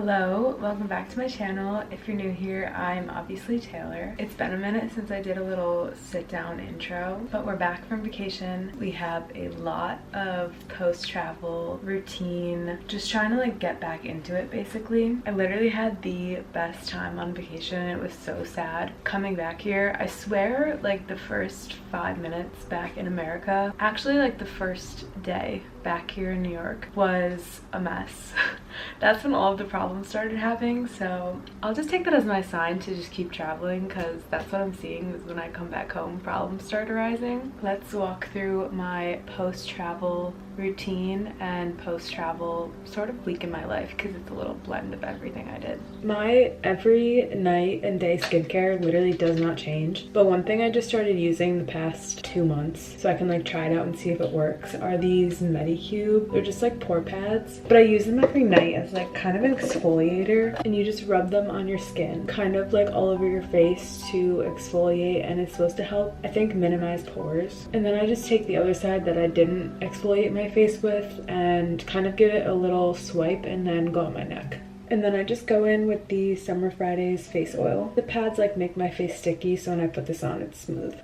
Hello, welcome back to my channel. If you're new here, I'm obviously Taylor. It's been a minute since I did a little sit-down intro, but we're back from vacation. We have a lot of post-travel routine, just trying to get back into it basically. I literally had the best time on vacation. It was so sad coming back here. I swear the first 5 minutes back in America, actually the first day back here in New York was a mess. That's when all of the problems started happening, so I'll just take that as my sign to just keep traveling, because that's what I'm seeing is when I come back home problems start arising. Let's walk through my post-travel routine and post-travel sort of week in my life, because it's a little blend of everything I did. My every night and day skincare literally does not change, but one thing I just started using the past 2 months so I can try it out and see if it works are these Medicube. They're just pore pads, but I use them every night as kind of an exfoliator, and you just rub them on your skin kind of all over your face to exfoliate, and it's supposed to help, I think, minimize pores. And then I just take the other side that I didn't exfoliate my face with and kind of give it a little swipe and then go on my neck. And then I just go in with the Summer Fridays face oil. The pads make my face sticky, so when I put this on, it's smooth.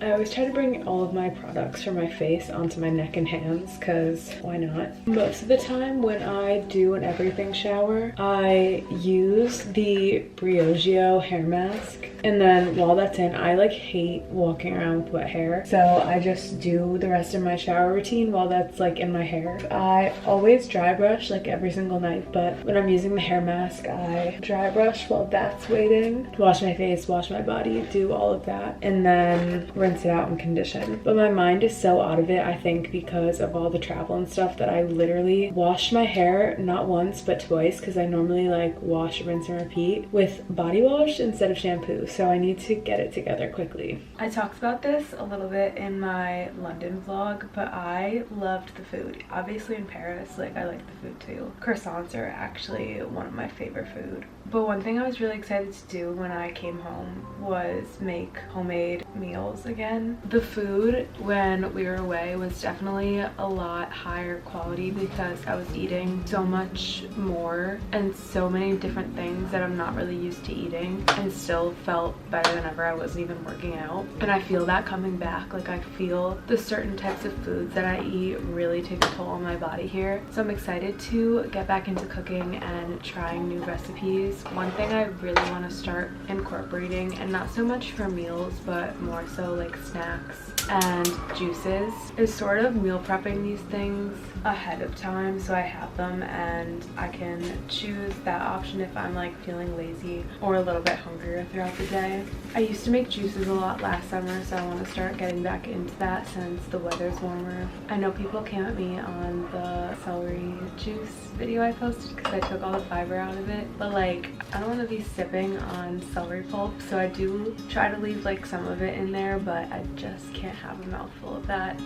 I always try to bring all of my products for my face onto my neck and hands, because why not? Most of the time when I do an everything shower, I use the Briogeo hair mask. And then while that's in, I hate walking around with wet hair. So I just do the rest of my shower routine while that's in my hair. I always dry brush every single night, but when I'm using the hair mask, I dry brush while that's waiting. Wash my face, wash my body, do all of that, and then rinse it out and condition. But my mind is so out of it, I think, because of all the travel and stuff, that I literally wash my hair not once but twice, because I normally wash, rinse, and repeat with body wash instead of shampoo. So I need to get it together quickly. I talked about this a little bit in my London vlog, but I loved the food. Obviously in Paris, I like the food too. Croissants are actually one of my favorite food. But one thing I was really excited to do when I came home was make homemade meals again. The food when we were away was definitely a lot higher quality, because I was eating so much more and so many different things that I'm not really used to eating, and still felt better than ever. I wasn't even working out, and I feel that coming back. I feel the certain types of foods that I eat really take a toll on my body here. So I'm excited to get back into cooking and trying new recipes. One thing I really want to start incorporating, and not so much for meals but more so snacks and juices, is sort of meal prepping these things ahead of time so I have them and I can choose that option if I'm feeling lazy or a little bit hungrier throughout the day. I used to make juices a lot last summer, so I want to start getting back into that since the weather's warmer. I know people came at me on the celery juice video I posted because I took all the fiber out of it, but I don't want to be sipping on celery pulp, so I do try to leave some of it in there, but I just can't have a mouthful of that.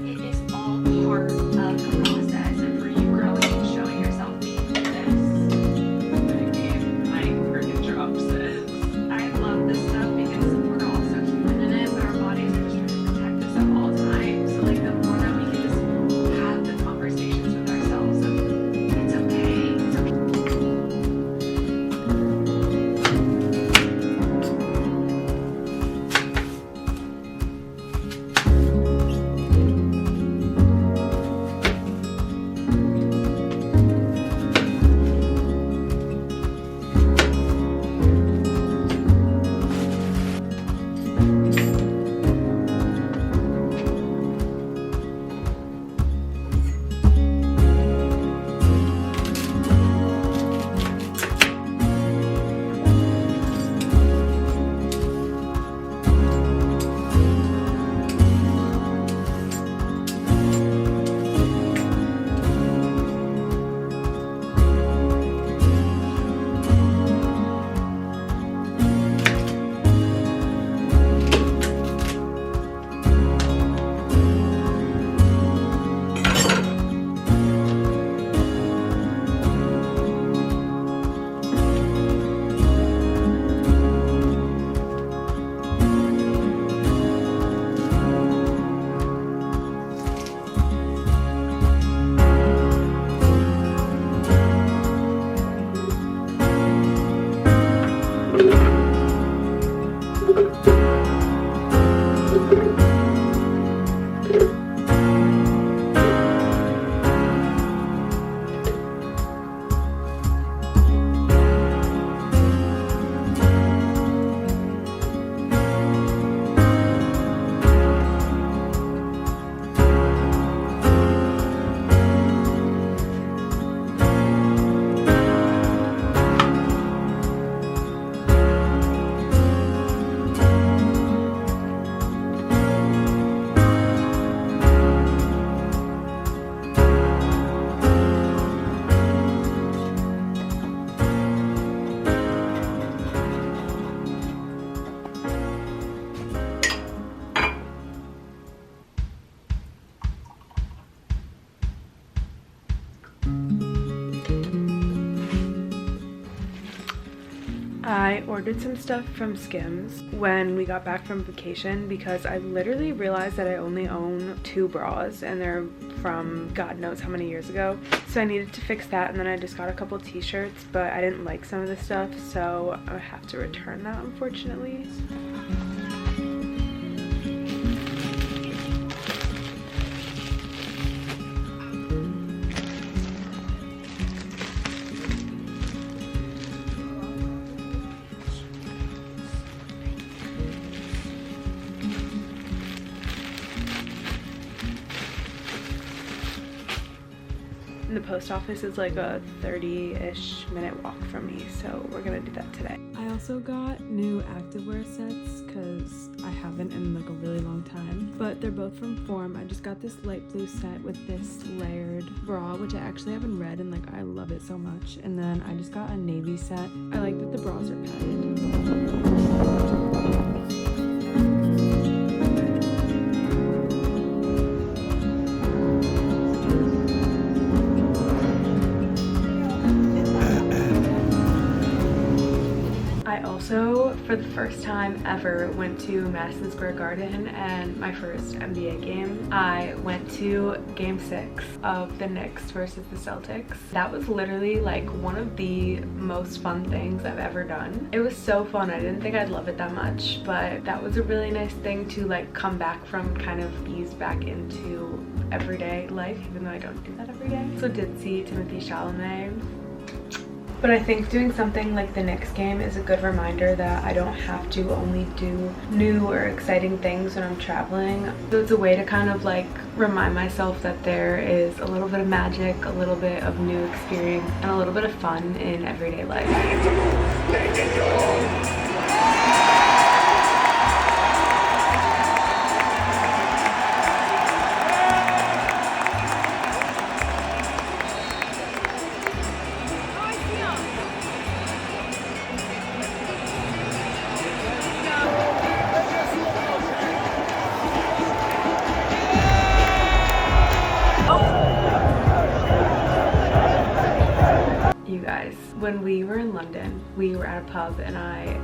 It is all part of the process, and for you growing and showing yourself being this. My furniture upstairs. I love this stuff because we're all such human, but our bodies are just trying to protect us at all times. So the more that we can just have the conversations with ourselves of it's okay. I ordered some stuff from Skims when we got back from vacation because I literally realized that I only own 2 bras and they're from God knows how many years ago. So I needed to fix that, and then I just got a couple t-shirts, but I didn't like some of the stuff, so I have to return that, unfortunately. The post office is like a 30-ish minute walk from me, so we're gonna do that today. I also got new activewear sets because I haven't in like a really long time, but they're both from Form. I just got this light blue set with this layered bra, which I actually have in red, and like I love it so much. And then I just got a navy set. I like that the bras are padded. Also, for the first time ever, went to Madison Square Garden and my first NBA game. I went to game 6 of the Knicks versus the Celtics. That was literally like one of the most fun things I've ever done. It was so fun. I didn't think I'd love it that much, but that was a really nice thing to like come back from and kind of ease back into everyday life, even though I don't do that every day. So did see Timothy Chalamet. But I think doing something like the Knicks game is a good reminder that I don't have to only do new or exciting things when I'm traveling. So it's a way to kind of like remind myself that there is a little bit of magic, a little bit of new experience, and a little bit of fun in everyday life. When we were in London, we were at a pub and I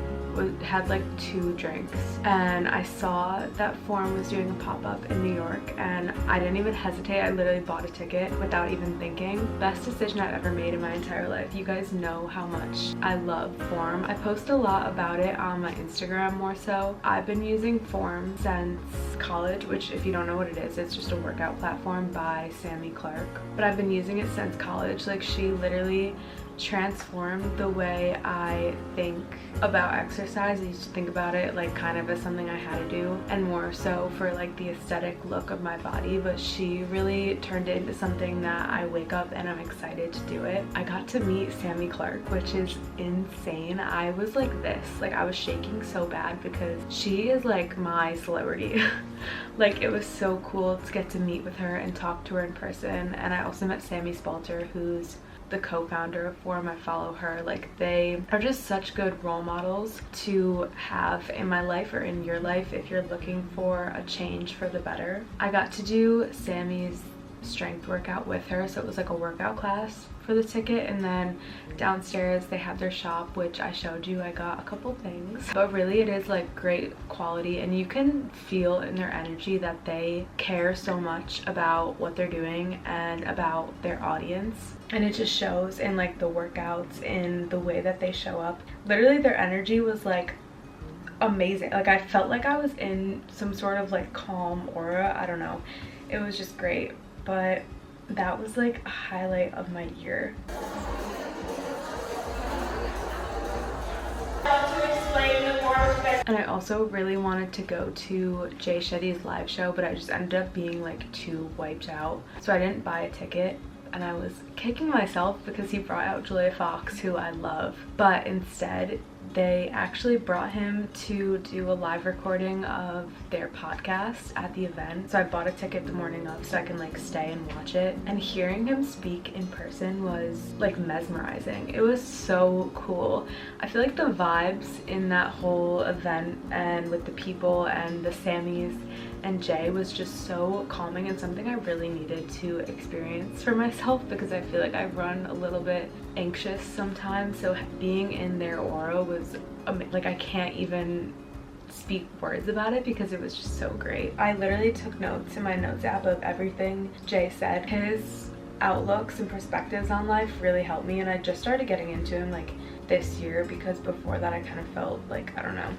had like 2 drinks, and I saw that Form was doing a pop-up in New York, and I didn't even hesitate. I literally bought a ticket without even thinking. Best decision I've ever made in my entire life. You guys know how much I love Form. I post a lot about it on my Instagram more so. I've been using Form since college, which if you don't know what it is, it's just a workout platform by Sammy Clark. But I've been using it since college. Like, she literally transformed the way I think about exercise. I used to think about it like kind of as something I had to do, and more so for like the aesthetic look of my body, but she really turned it into something that I wake up and I'm excited to do it. I got to meet Sammy Clark, which is insane. I was like this, like I was shaking so bad because she is like my celebrity. Like, it was so cool to get to meet with her and talk to her in person. And I also met Sammy Spalter, who's the co-founder of Form. I follow her. Like, they are just such good role models to have in my life or in your life if you're looking for a change for the better. I got to do Sammy's strength workout with her, so it was like a workout class for the ticket, and then downstairs they have their shop, which I showed you. I got a couple things, but really it is like great quality, and you can feel in their energy that they care so much about what they're doing and about their audience, and it just shows in like the workouts, in the way that they show up. Literally their energy was like amazing. Like, I felt like I was in some sort of like calm aura. I don't know, it was just great. But that was like a highlight of my year. And I also really wanted to go to Jay Shetty's live show, but I just ended up being like too wiped out, so I didn't buy a ticket. And I was kicking myself because he brought out Julia Fox, who I love, but instead they actually brought him to do a live recording of their podcast at the event. So I bought a ticket the morning of so I can like stay and watch it, and hearing him speak in person was like mesmerizing. It was so cool. I feel like the vibes in that whole event and with the people and the Sammys and Jay was just so calming, and something I really needed to experience for myself, because I feel like I run a little bit anxious sometimes, so being in their aura was like, I can't even speak words about it because it was just so great. I literally took notes in my notes app of everything Jay said. His outlooks and perspectives on life really helped me, and I just started getting into him like this year, because before that I kind of felt like, I don't know,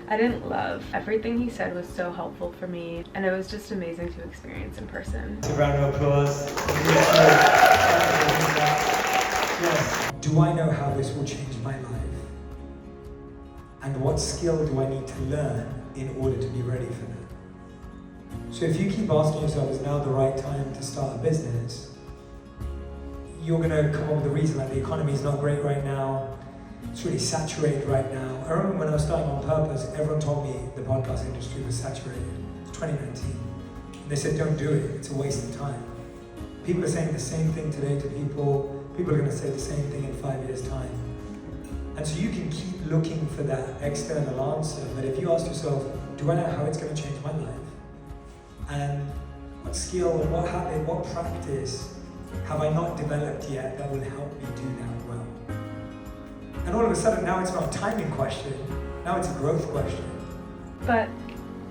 I didn't love. Everything he said was so helpful for me, and it was just amazing to experience in person. A round of applause. Yes. Do I know how this will change my life? And what skill do I need to learn in order to be ready for that? So if you keep asking yourself, is now the right time to start a business? You're gonna come up with a reason like the economy is not great right now, it's really saturated right now. I remember when I was starting On Purpose, everyone told me the podcast industry was saturated. It's 2019. And they said, don't do it, it's a waste of time. People are saying the same thing today to people. People are gonna say the same thing in 5 years' time. And so you can keep looking for that external answer, but if you ask yourself, do I know how it's gonna change my life? And what skill, what habit, what practice have I not developed yet that will help me do that well? And all of a sudden, now it's not a timing question, now it's a growth question. But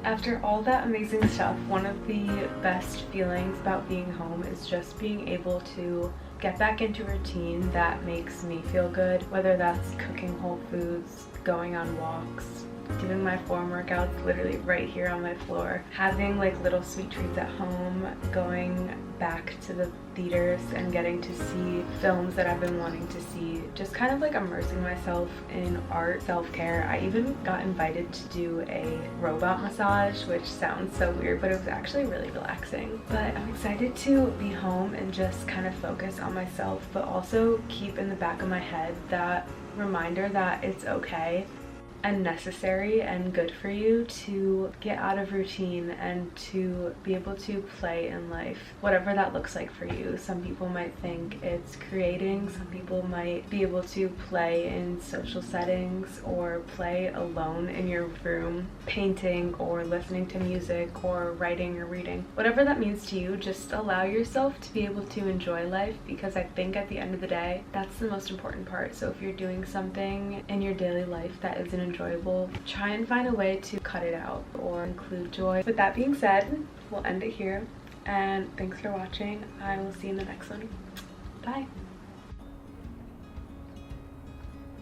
after all that amazing stuff, one of the best feelings about being home is just being able to get back into routine that makes me feel good, whether that's cooking whole foods, going on walks, doing my form workouts literally right here on my floor, having like little sweet treats at home, going back to the theaters and getting to see films that I've been wanting to see, just kind of like immersing myself in art, self-care. I even got invited to do a robot massage, which sounds so weird, but it was actually really relaxing. But I'm excited to be home and just kind of focus on myself, but also keep in the back of my head that reminder that it's okay and necessary and good for you to get out of routine and to be able to play in life, whatever that looks like for you. Some people might think it's creating, some people might be able to play in social settings or play alone in your room, painting or listening to music or writing or reading. Whatever that means to you, just allow yourself to be able to enjoy life, because I think at the end of the day, that's the most important part. So if you're doing something in your daily life that isn't enjoyable, try and find a way to cut it out or include joy. With that being said, we'll end it here, and thanks for watching. I will see you in the next one. Bye.